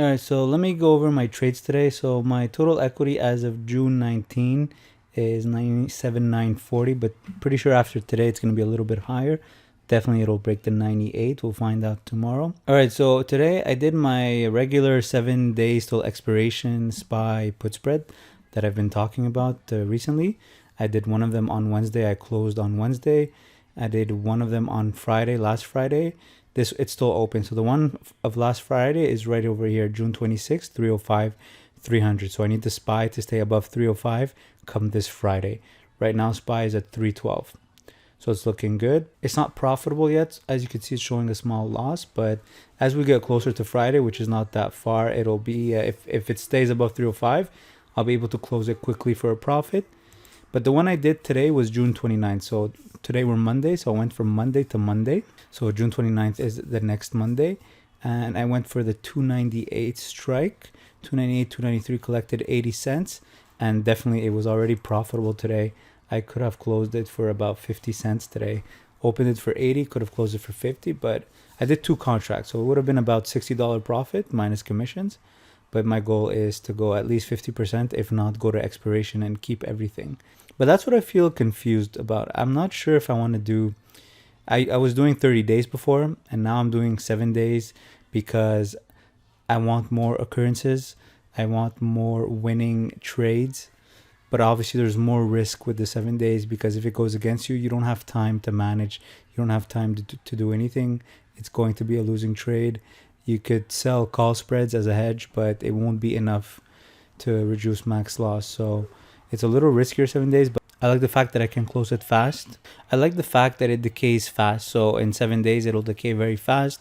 All right, so let me go over my trades today. So my total equity as of June 19 is 97,940, but pretty sure after today it's going to be a little bit higher. Definitely it'll break the 98. We'll find out tomorrow. All right, so today I did my regular 7 days till expiration SPY put spread that I've been talking about recently. I did one of them on Wednesday. I closed on Wednesday. I did one of them on Friday, last Friday. It's still open. So the one of last Friday is right over here, June 26th, 305, 300. So I need the SPY to stay above 305 come this Friday. Right now SPY is at 312. So it's looking good. It's not profitable yet. As you can see, it's showing a small loss, but as we get closer to Friday, which is not that far, it'll be, if it stays above 305, I'll be able to close it quickly for a profit. But the one I did today was June 29th. So today we're Monday, so I went from Monday to Monday. So June 29th is the next Monday. And I went for the 298 strike. 298, 293 collected 80 cents. And definitely it was already profitable today. I could have closed it for about 50 cents today. Opened it for 80, could have closed it for 50. But I did 2 contracts. So it would have been about $60 profit minus commissions. But my goal is to go at least 50%, if not go to expiration and keep everything. But that's what I feel confused about. I'm not sure if I want to do, I was doing 30 days before, and now I'm doing 7 days because I want more occurrences. I want more winning trades. But obviously there's more risk with the 7 days because if it goes against you, you don't have time to manage. You don't have time to do anything. It's going to be a losing trade. You could sell call spreads as a hedge, but it won't be enough to reduce max loss. So it's a little riskier 7 days, but I like the fact that I can close it fast. I like the fact that it decays fast. So in 7 days, it'll decay very fast.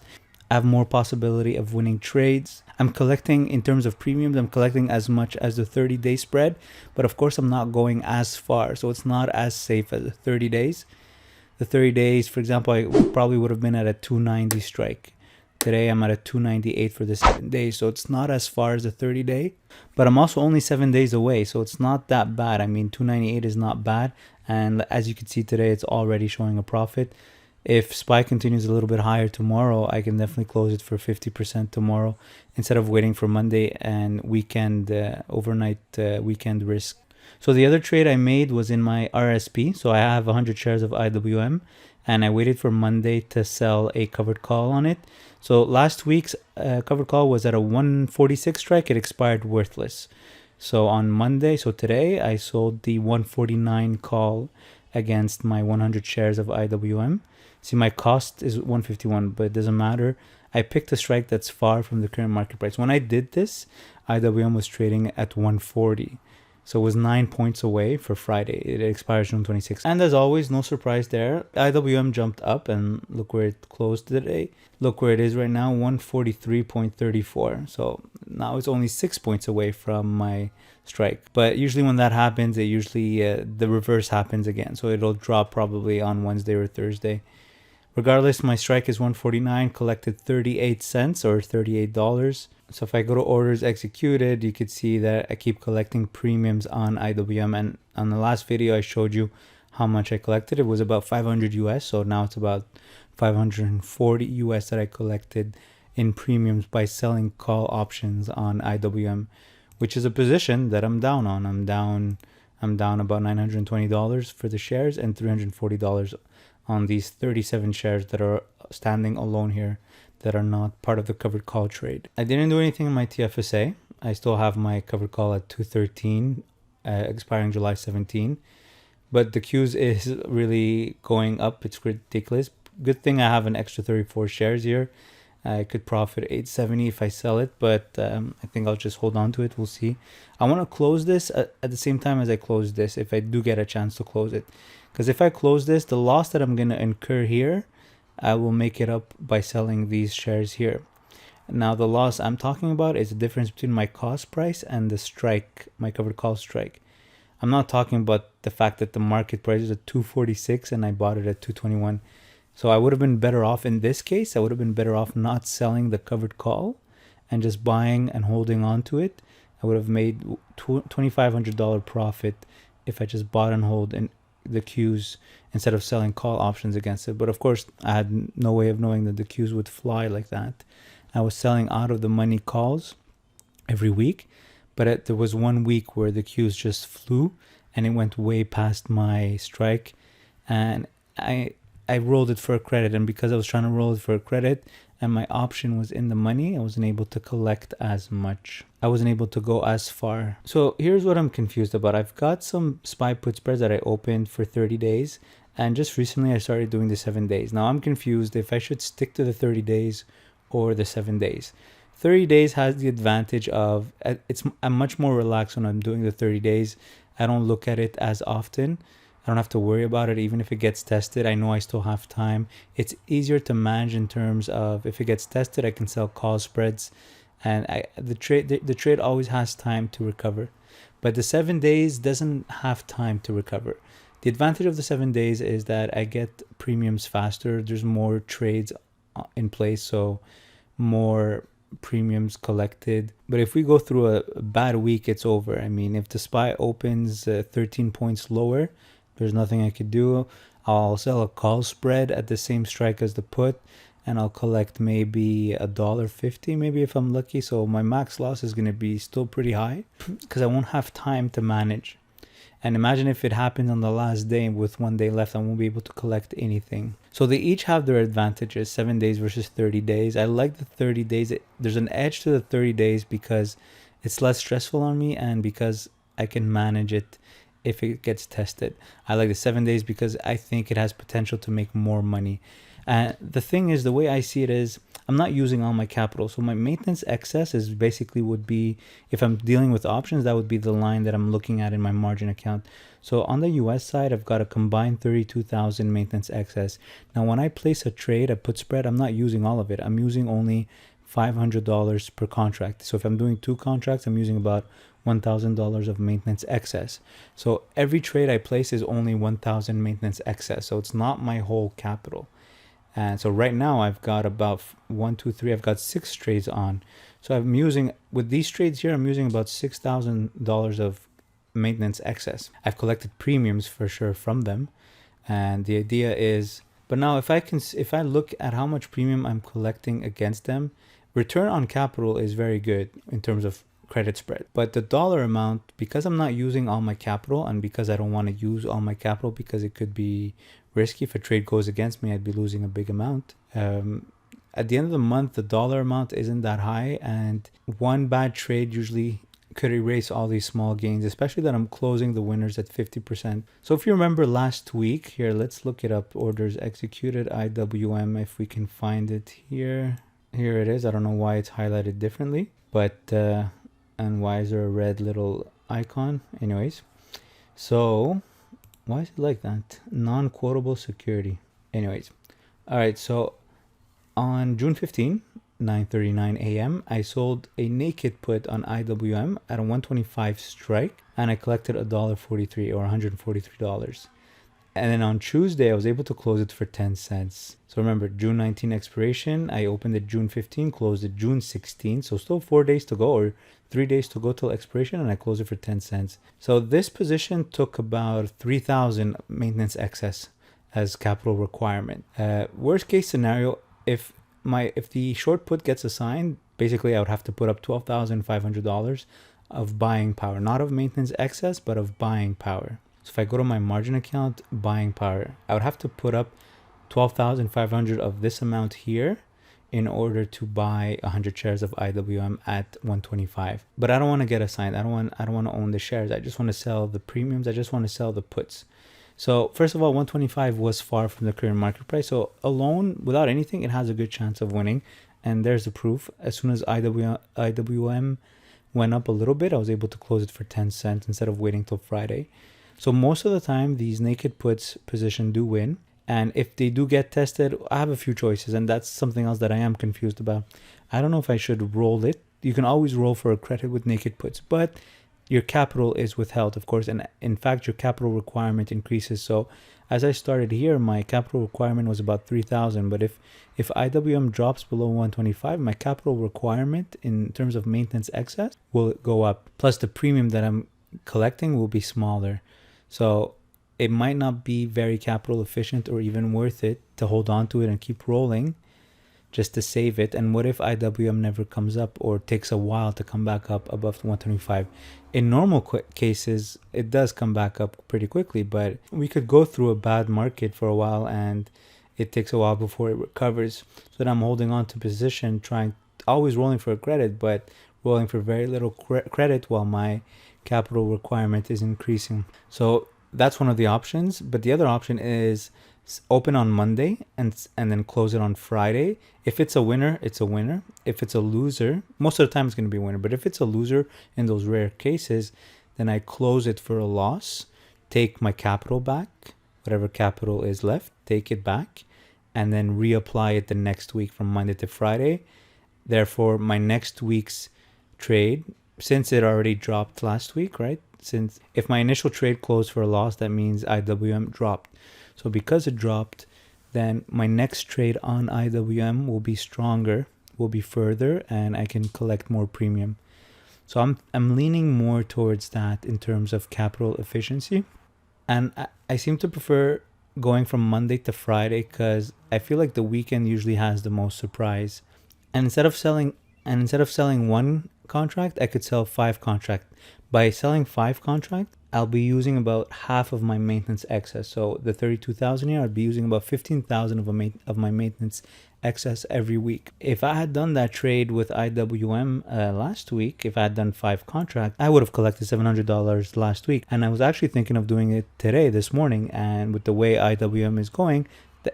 I have more possibility of winning trades. I'm collecting, in terms of premiums, I'm collecting as much as the 30-day spread. But of course, I'm not going as far. So it's not as safe as the 30 days. The 30 days, for example, I probably would have been at a 290 strike. Today I'm at a 298 for the 7 days, so it's not as far as the 30 day, but I'm also only 7 days away, so it's not that bad. I mean, 298 is not bad, and as you can see today, it's already showing a profit. If SPY continues a little bit higher tomorrow, I can definitely close it for 50% tomorrow instead of waiting for Monday and weekend, overnight weekend risk. So the other trade I made was in my RSP, so I have 100 shares of IWM, and I waited for Monday to sell a covered call on it. So last week's covered call was at a 146 strike. It expired worthless. So on Monday, so today, I sold the 149 call against my 100 shares of IWM. See, my cost is 151, but it doesn't matter. I picked a strike that's far from the current market price. When I did this, IWM was trading at 140. So it was 9 points away for Friday. It expires June 26th. And as always, no surprise there. IWM jumped up and look where it closed today. Look where it is right now, 143.34. So now it's only 6 points away from my strike. But usually when that happens, it usually the reverse happens again. So it'll drop probably on Wednesday or Thursday. Regardless, my strike is 149, collected 38 cents or $38. So if I go to orders executed, you could see that I keep collecting premiums on IWM. And on the last video, I showed you how much I collected. It was about 500 US. So now it's about 540 US that I collected in premiums by selling call options on IWM, which is a position that I'm down on. I'm down about $920 for the shares and $340 on these 37 shares that are standing alone here that are not part of the covered call trade. I didn't do anything in my TFSA. I still have my covered call at 213, expiring July 17. But the Qs is really going up. It's ridiculous. Good thing I have an extra 34 shares here. I could profit 870 if I sell it, but I think I'll just hold on to it. We'll see. I want to close this at the same time as I close this, if I do get a chance to close it. Because if I close this, the loss that I'm going to incur here, I will make it up by selling these shares here. Now, the loss I'm talking about is the difference between my cost price and the strike, my covered call strike. I'm not talking about the fact that the market price is at 246 and I bought it at 221. So I would have been better off in this case. I would have been better off not selling the covered call and just buying and holding on to it. I would have made $2,500 profit if I just bought and hold in the Qs instead of selling call options against it. But of course, I had no way of knowing that the Qs would fly like that. I was selling out of the money calls every week. But there was one week where the Qs just flew and it went way past my strike, and I rolled it for a credit, and because I was trying to roll it for a credit and my option was in the money, I wasn't able to collect as much. I wasn't able to go as far. So here's what I'm confused about. I've got some SPY put spreads that I opened for 30 days, and just recently I started doing the 7 days. Now I'm confused if I should stick to the 30 days or the 7 days. 30 days has the advantage of I'm much more relaxed when I'm doing the 30 days. I don't look at it as often. I don't have to worry about it. Even if it gets tested, I know I still have time. It's easier to manage in terms of if it gets tested, I can sell call spreads, and the trade always has time to recover. But the 7 days doesn't have time to recover. The advantage of the 7 days is that I get premiums faster. There's more trades in place, so more premiums collected. But if we go through a bad week, it's over. I mean, if the SPY opens 13 points lower, there's nothing I could do. I'll sell a call spread at the same strike as the put, and I'll collect maybe $1.50, maybe if I'm lucky. So my max loss is going to be still pretty high because I won't have time to manage. And imagine if it happens on the last day with 1 day left, I won't be able to collect anything. So they each have their advantages, 7 days versus 30 days. I like the 30 days. There's an edge to the 30 days because it's less stressful on me and because I can manage it if it gets tested. I like the 7 days because I think it has potential to make more money. And the thing is, the way I see it is, I'm not using all my capital. So my maintenance excess is basically would be, if I'm dealing with options, that would be the line that I'm looking at in my margin account. So on the US side, I've got a combined 32,000 maintenance excess. Now, when I place a trade, a put spread, I'm not using all of it. I'm using only $500 per contract. So if I'm doing 2 contracts, I'm using about $1,000 of maintenance excess. So every trade I place is only 1,000 maintenance excess. So it's not my whole capital. And so right now I've got about I've got 6 trades on. So I'm using, with these trades here, I'm using about $6,000 of maintenance excess. I've collected premiums for sure from them. And the idea is, but now if I look at how much premium I'm collecting against them, return on capital is very good in terms of credit spread. But the dollar amount, because I'm not using all my capital and because I don't want to use all my capital because it could be risky, if a trade goes against me, I'd be losing a big amount. At the end of the month, the dollar amount isn't that high, and one bad trade usually could erase all these small gains, especially that I'm closing the winners at 50%. So if you remember last week, here, let's look it up. Orders executed, IWM, if we can find it here. Here it is. I don't know why it's highlighted differently, but and why is there a red little icon? Anyways, so why is it like that? Non-quotable security. Anyways, all right, so on June 15, 9:39 a.m., I sold a naked put on IWM at a 125 strike, and I collected $1.43 or $143. And then on Tuesday, I was able to close it for 10 cents. So remember, June 19 expiration, I opened it June 15, closed it June 16. So still 4 days to go, or 3 days to go till expiration, and I closed it for 10 cents. So this position took about 3,000 maintenance excess as capital requirement. Worst case scenario, if the short put gets assigned, basically I would have to put up $12,500 of buying power, not of maintenance excess, but of buying power. So if I go to my margin account, buying power, I would have to put up 12,500 of this amount here in order to buy 100 shares of IWM at 125. But I don't want to get assigned. I don't want to own the shares. I just want to sell the premiums. I just want to sell the puts. So first of all, 125 was far from the current market price. So alone, without anything, it has a good chance of winning. And there's the proof. As soon as IWM went up a little bit, I was able to close it for 10 cents instead of waiting till Friday. So most of the time, these naked puts position do win. And if they do get tested, I have a few choices. And that's something else that I am confused about. I don't know if I should roll it. You can always roll for a credit with naked puts, but your capital is withheld, of course. And in fact, your capital requirement increases. So as I started here, my capital requirement was about 3,000. But if IWM drops below 125, my capital requirement in terms of maintenance excess will go up. Plus the premium that I'm collecting will be smaller. So it might not be very capital efficient or even worth it to hold on to it and keep rolling. just to save it. And what if IWM never comes up or takes a while to come back up above 125? In normal cases, it does come back up pretty quickly, but we could go through a bad market for a while and it takes a while before it recovers. So then I'm holding on to position, always rolling for a credit, but rolling for very little credit while my capital requirement is increasing. So that's one of the options. But the other option is open on Monday and then close it on Friday. If it's a winner, it's a winner. If it's a loser, most of the time it's going to be a winner. But if it's a loser in those rare cases, then I close it for a loss, take my capital back, whatever capital is left, take it back, and then reapply it the next week from Monday to Friday. Therefore, my next week's trade, since it already dropped last week, right? Since if my initial trade closed for a loss, that means IWM dropped. So because it dropped, then my next trade on IWM will be stronger, will be further, and I can collect more premium. So I'm leaning more towards that in terms of capital efficiency. And I seem to prefer going from Monday to Friday because I feel like the weekend usually has the most surprise. And instead of selling one contract, I could sell 5 contracts. By selling 5 contracts, I'll be using about half of my maintenance excess. So the 32,000 here, I'd be using about 15,000 of my maintenance excess every week. If I had done that trade with IWM last week, if I had done 5 contracts, I would have collected $700 last week. And I was actually thinking of doing it today, this morning. And with the way IWM is going,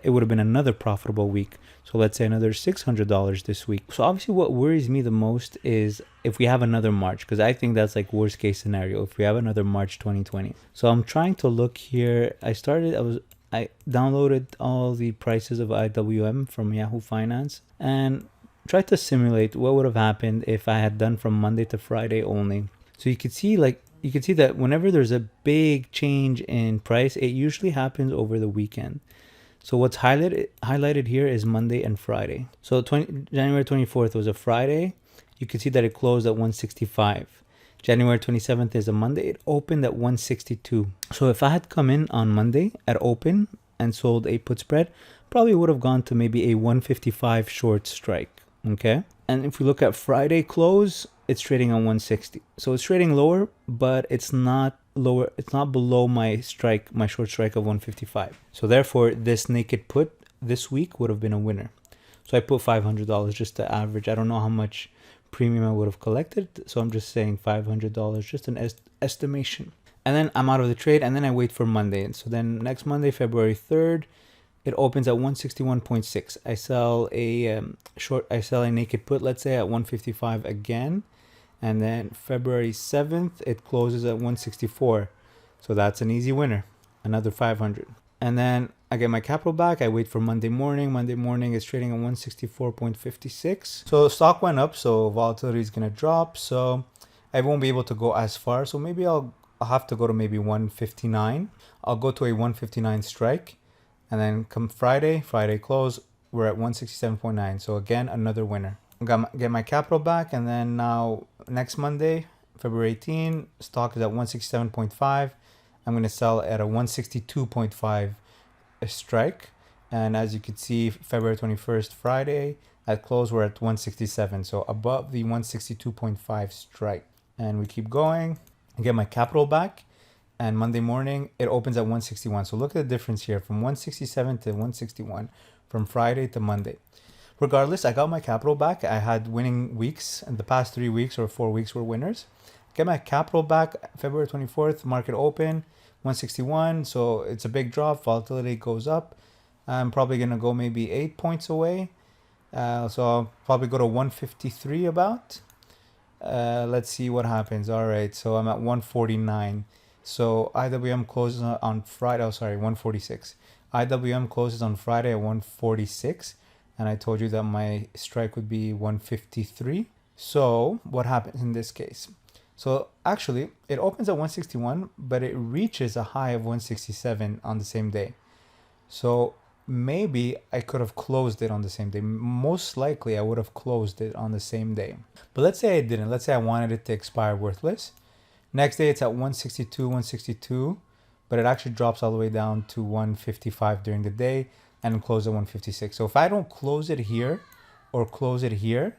it would have been another profitable week. So let's say another $600 this week. So obviously what worries me the most is if we have another March, because I think that's like worst case scenario if we have another March 2020. So I'm trying to look here. I downloaded all the prices of IWM from Yahoo Finance and tried to simulate what would have happened if I had done from Monday to Friday only. So you could see that whenever there's a big change in price, it usually happens over the weekend. So what's highlighted here is Monday and Friday. So January 24th was a Friday. You can see that it closed at 165. January 27th is a Monday. It opened at 162. So if I had come in on Monday at open and sold a put spread, probably would have gone to maybe a 155 short strike. Okay. And if we look at Friday close, it's trading on 160. So it's trading lower, but it's not lower. It's not below my short strike of 155. So therefore, this naked put this week would have been a winner. So I put $500 just to average. I don't know how much premium I would have collected. So I'm just saying $500, just an estimation. And then I'm out of the trade and then I wait for Monday. And so then next Monday, February 3rd, it opens at 161.6. I sell a naked put, let's say at 155 again. And then February 7th, it closes at 164. So that's an easy winner, another 500. And then I get my capital back. I wait for Monday morning. Monday morning is trading at 164.56. So stock went up, so volatility is going to drop. So I won't be able to go as far. So maybe I'll have to go to maybe 159. I'll go to a 159 strike. And then come Friday close, we're at 167.9. So again, another winner. Get my capital back, and then now next Monday, February 18, stock is at 167.5. I'm going to sell at a 162.5 strike. And as you can see, February 21st, Friday, at close, we're at 167. So above the 162.5 strike. And we keep going. I get my capital back. And Monday morning, it opens at 161. So look at the difference here from 167 to 161 from Friday to Monday. Regardless, I got my capital back. I had winning weeks, and the past 3 weeks or 4 weeks were winners. Get my capital back February 24th, market open, 161. So it's a big drop. Volatility goes up. I'm probably going to go maybe 8 points away. So I'll probably go to 153 about. Let's see what happens. All right, so I'm at 149. So IWM closes on Friday. 146. IWM closes on Friday at 146. And I told you that my strike would be 153. So what happens in this case? So actually, it opens at 161, but it reaches a high of 167 on the same day. So maybe I could have closed it on the same day. Most likely, I would have closed it on the same day. But let's say I didn't. Let's say I wanted it to expire worthless. Next day, it's at 162, but it actually drops all the way down to 155 during the day. And close at 156. So if I don't close it here, or close it here,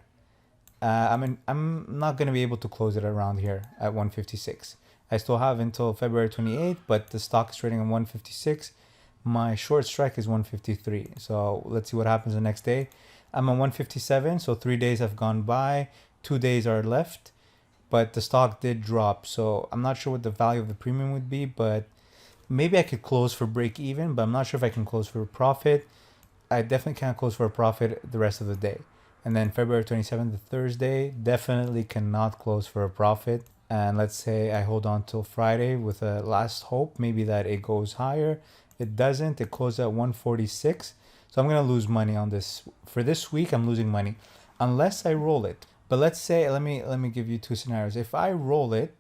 I'm not going to be able to close it around here at 156. I still have until February 28th, but the stock is trading on 156. My short strike is 153. So let's see what happens the next day. I'm on 157, so 3 days have gone by. 2 days are left, but the stock did drop. So I'm not sure what the value of the premium would be, but maybe I could close for break even, but I'm not sure if I can close for a profit. I definitely can't close for a profit the rest of the day. And then February 27th, the Thursday, definitely cannot close for a profit. And let's say I hold on till Friday with a last hope, maybe that it goes higher. It doesn't. It closed at 146. So I'm going to lose money on this. For this week, I'm losing money unless I roll it. But let's say, let me give you two scenarios. If I roll it,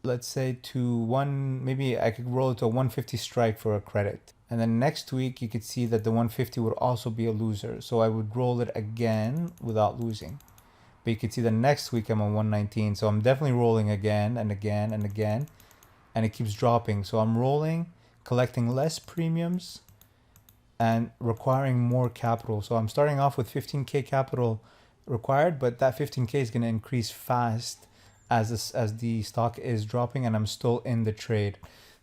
let's say to one, maybe I could roll it to a 150 strike for a credit. And then next week, you could see that the 150 would also be a loser. So I would roll it again without losing. But you can see the next week I'm on 119. So I'm definitely rolling again and again and again. And it keeps dropping. So I'm rolling, collecting less premiums, and requiring more capital. So I'm starting off with 15K capital required, but that 15K is going to increase fast as the stock is dropping and I'm still in the trade.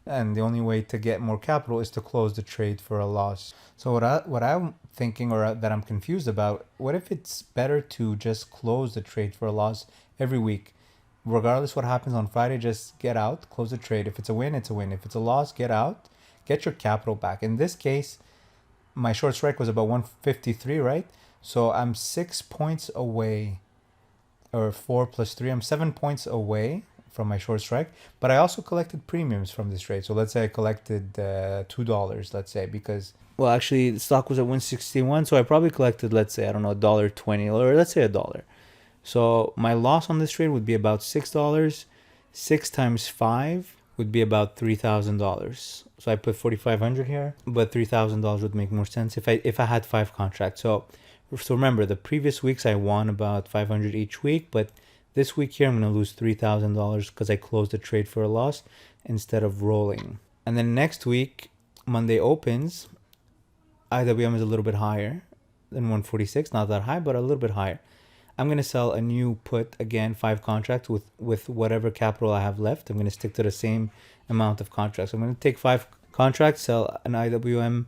And the only way to get more capital is to close the trade for a loss. So what I'm thinking, or that I'm confused about, what if it's better to just close the trade for a loss every week? Regardless what happens on Friday, just get out, close the trade. If it's a win, it's a win. If it's a loss, get out, get your capital back. In this case, my short strike was about 153, right? So I'm 6 points away, or 4 plus 3, I'm 7 points away from my short strike, but I also collected premiums from this trade. So let's say I collected $2, let's say, because, well, actually the stock was at 161, so I probably collected, let's say, I don't know, $1.20, or let's say $1. So my loss on this trade would be about $6. 6 times 5 would be about $3,000. So I put 4,500 here, but $3,000 would make more sense if I had 5 contracts. So remember, the previous weeks I won about 500 each week, but this week here I'm going to lose $3,000 because I closed the trade for a loss instead of rolling. And then next week, Monday opens, IWM is a little bit higher than 146, not that high, but a little bit higher. I'm going to sell a new put, again, 5 contracts with whatever capital I have left. I'm going to stick to the same amount of contracts. I'm going to take 5 contracts, sell an IWM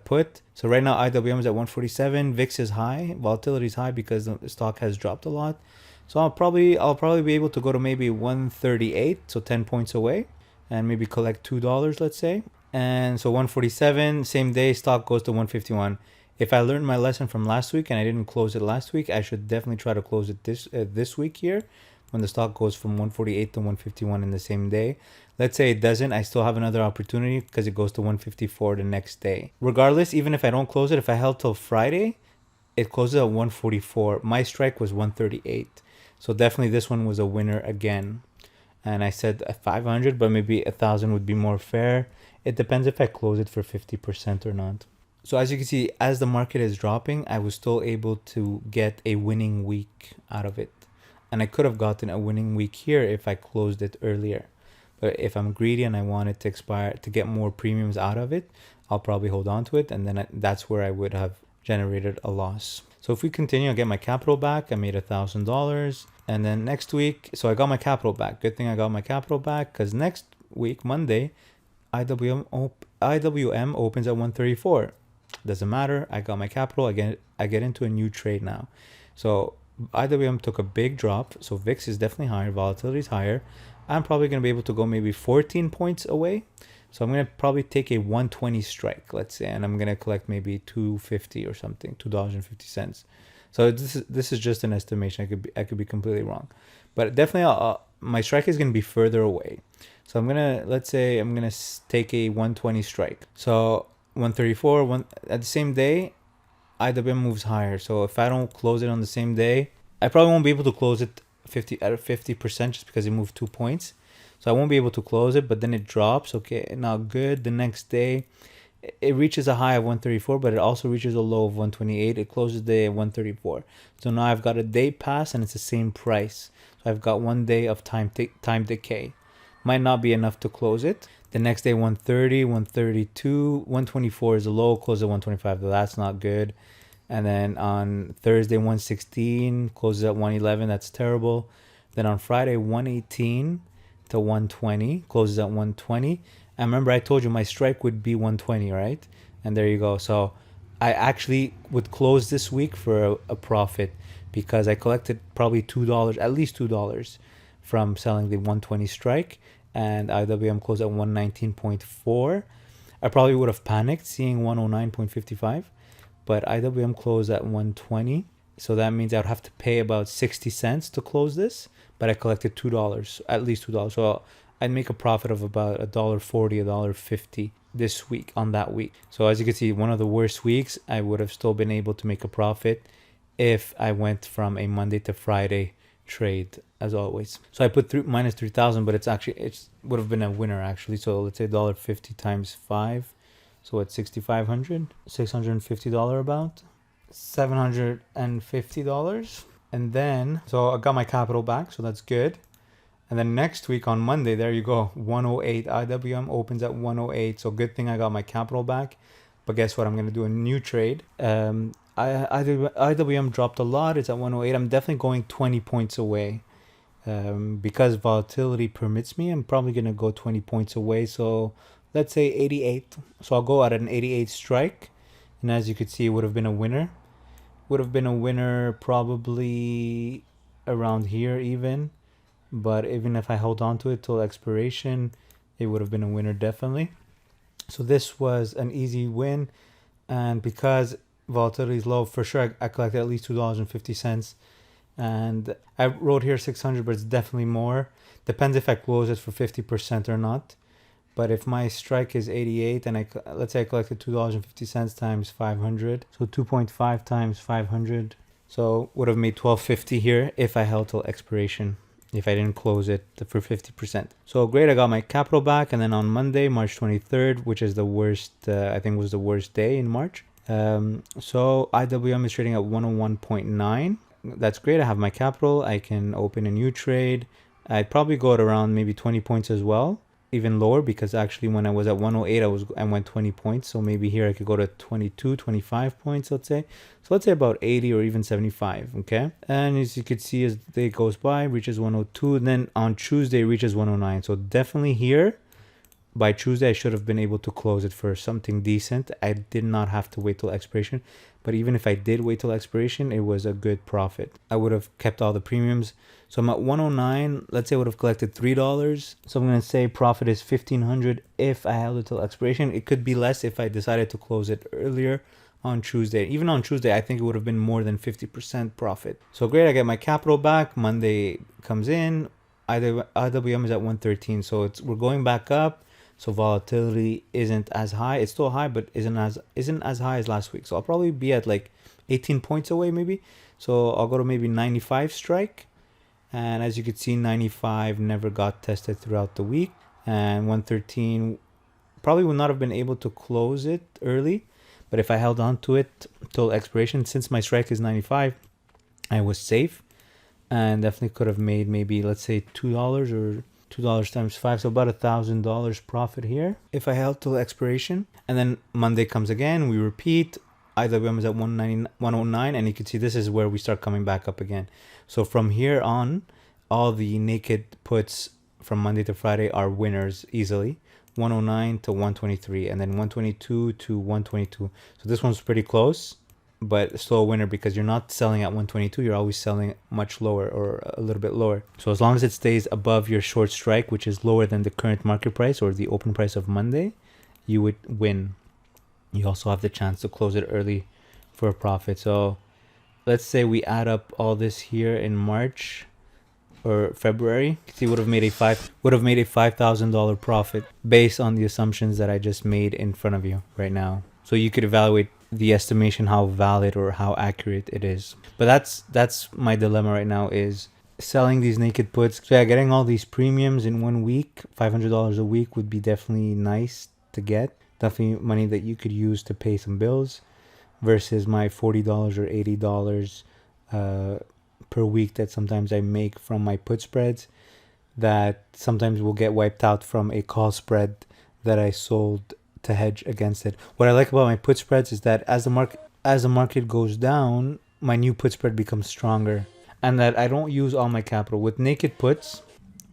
put. So right now IWM is at 147. VIX is high. Volatility is high because the stock has dropped a lot. So I'll probably be able to go to maybe 138, so 10 points away, and maybe collect $2, let's say. And so 147, same day, stock goes to 151. If I learned my lesson from last week and I didn't close it last week, I should definitely try to close it this week here, when the stock goes from 148 to 151 in the same day. Let's say it doesn't, I still have another opportunity because it goes to 154 the next day. Regardless, even if I don't close it, if I held till Friday, it closes at 144. My strike was 138. So definitely this one was a winner again. And I said 500, but maybe 1,000 would be more fair. It depends if I close it for 50% or not. So as you can see, as the market is dropping, I was still able to get a winning week out of it. And I could have gotten a winning week here if I closed it earlier. But if I'm greedy and I want it to expire to get more premiums out of it, I'll probably hold on to it. And then that's where I would have generated a loss. So if we continue, I get my capital back. I made $1,000. And then next week, so I got my capital back. Good thing I got my capital back, because next week, Monday, IWM opens at 134. Doesn't matter. I got my capital. I get into a new trade now. So IWM took a big drop. So VIX is definitely higher. Volatility is higher. I'm probably going to be able to go maybe 14 points away. So I'm going to probably take a 120 strike, let's say, and I'm going to collect maybe $2.50 or something, $2.50. So this is just an estimation. I could be completely wrong, but definitely my strike is going to be further away. So let's say I'm going to take a 120 strike. So 134 at the same day, IWM moves higher. So if I don't close it on the same day, I probably won't be able to close it 50% just because it moved 2 points. So I won't be able to close it, but then it drops. Okay, not good. The next day, it reaches a high of 134, but it also reaches a low of 128. It closes the day at 134. So now I've got a day pass and it's the same price. So I've got 1 day of time decay. Might not be enough to close it. The next day, 130, 132, 124 is a low, close at 125. That's not good. And then on Thursday, 116 closes at 111. That's terrible. Then on Friday, 118 to 120 closes at 120. And remember, I told you my strike would be 120, right? And there you go. So I actually would close this week for a profit because I collected probably $2, at least $2 from selling the 120 strike. And IWM closed at 119.4. I probably would have panicked seeing 109.55, but IWM closed at 120. So that means I would have to pay about 60 cents to close this, but I collected $2, at least $2. So I'd make a profit of about $1.40, $1.50 this week on that week. So as you can see, one of the worst weeks, I would have still been able to make a profit if I went from a Monday to Friday trade as always. So I put minus 3,000, but it would have been a winner actually. So let's say $1.50 times 5. So it's $6,500, $650 about, $750. And then, so I got my capital back, so that's good. And then next week on Monday, there you go, 108. IWM opens at 108. So good thing I got my capital back. But guess what? I'm going to do a new trade. IWM dropped a lot. It's at 108. I'm definitely going 20 points away. Because volatility permits me, I'm probably going to go 20 points away. So let's say 88. So I'll go at an 88 strike. And as you could see, it would have been a winner. Would have been a winner probably around here even. But even if I held on to it till expiration, it would have been a winner definitely. So this was an easy win. And because volatility is low, for sure I collected at least $2.50. And I wrote here 600, but it's definitely more. Depends if I close it for 50% or not. But if my strike is 88 and let's say I collected $2.50 times 500, so 2.5 times 500, so would have made $12.50 here if I held till expiration, if I didn't close it for 50%. So great, I got my capital back. And then on Monday, March 23rd, which is the worst, I think was the worst day in March. So IWM is trading at 101.9. That's great. I have my capital. I can open a new trade. I'd probably go at around maybe 20 points as well, even lower, because actually when I was at 108, I went 20 points. So maybe here I could go to 22, 25 points, let's say. So let's say about 80 or even 75, okay? And as you can see, as the day goes by, reaches 102. And then on Tuesday, reaches 109. So definitely here, by Tuesday, I should have been able to close it for something decent. I did not have to wait till expiration. But even if I did wait till expiration, it was a good profit. I would have kept all the premiums. So I'm at 109. Let's say I would have collected $3. So I'm going to say profit is $1,500 if I held it till expiration. It could be less if I decided to close it earlier on Tuesday. Even on Tuesday, I think it would have been more than 50% profit. So great, I get my capital back. Monday comes in. IWM is at 113. So we're going back up. So volatility isn't as high. It's still high, but isn't as high as last week. So I'll probably be at like 18 points away maybe. So I'll go to maybe 95 strike. And as you can see, 95 never got tested throughout the week. And 113 probably would not have been able to close it early. But if I held on to it till expiration, since my strike is 95, I was safe. And definitely could have made maybe, let's say, $2 or $2 times 5, so about $1,000 profit here if I held till expiration. And then Monday comes again, we repeat. IWM is at 109, and you can see this is where we start coming back up again. So from here on, all the naked puts from Monday to Friday are winners easily. 109 to 123, and then 122 to 122. So this one's pretty close, but still a winner because you're not selling at 122. You're always selling much lower or a little bit lower. So as long as it stays above your short strike, which is lower than the current market price or the open price of Monday, you would win. You also have the chance to close it early for a profit. So let's say we add up all this here in March or February. See, would have made a $5,000 profit based on the assumptions that I just made in front of you right now. So you could evaluate the estimation, how valid or how accurate it is. But that's my dilemma right now, is selling these naked puts. So yeah, getting all these premiums in 1 week, $500 a week would be definitely nice to get. Definitely money that you could use to pay some bills versus my $40 or $80 per week that sometimes I make from my put spreads that sometimes will get wiped out from a call spread that I sold to hedge against it. What I like about my put spreads is that as the as the market goes down, my new put spread becomes stronger, and that I don't use all my capital. With naked puts,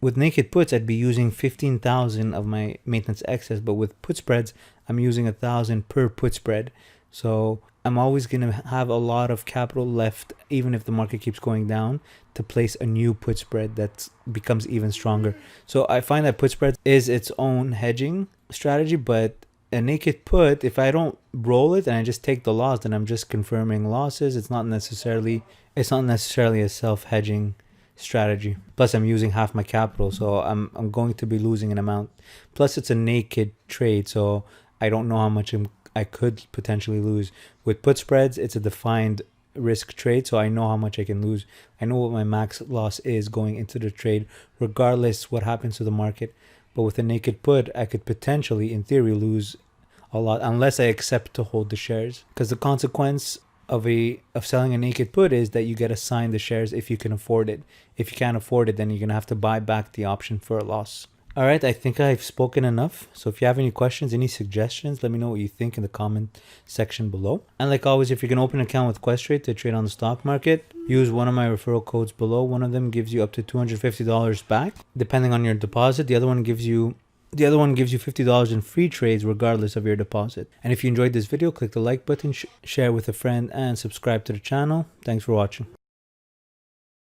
I'd be using 15,000 of my maintenance excess, but with put spreads, I'm using 1,000 per put spread. So I'm always going to have a lot of capital left, even if the market keeps going down, to place a new put spread that becomes even stronger. So I find that put spread is its own hedging strategy, but a naked put, if I don't roll it and I just take the loss, then I'm just confirming losses. It's not necessarily a self-hedging strategy. Plus I'm using half my capital, so I'm going to be losing an amount. Plus it's a naked trade, so I don't know how much I could potentially lose. With put spreads, it's a defined risk trade, so I know how much I can lose. I know what my max loss is going into the trade, regardless what happens to the market. But with a naked put, I could potentially, in theory, lose a lot unless I accept to hold the shares. Because the consequence of selling a naked put is that you get assigned the shares if you can afford it. If you can't afford it, then you're gonna have to buy back the option for a loss. All right, I think I've spoken enough. So if you have any questions, any suggestions, let me know what you think in the comment section below. And like always, if you're going to open an account with Questrade to trade on the stock market, use one of my referral codes below. One of them gives you up to $250 back, depending on your deposit. The other one gives you $50 in free trades regardless of your deposit. And if you enjoyed this video, click the like button, share with a friend, and subscribe to the channel. Thanks for watching.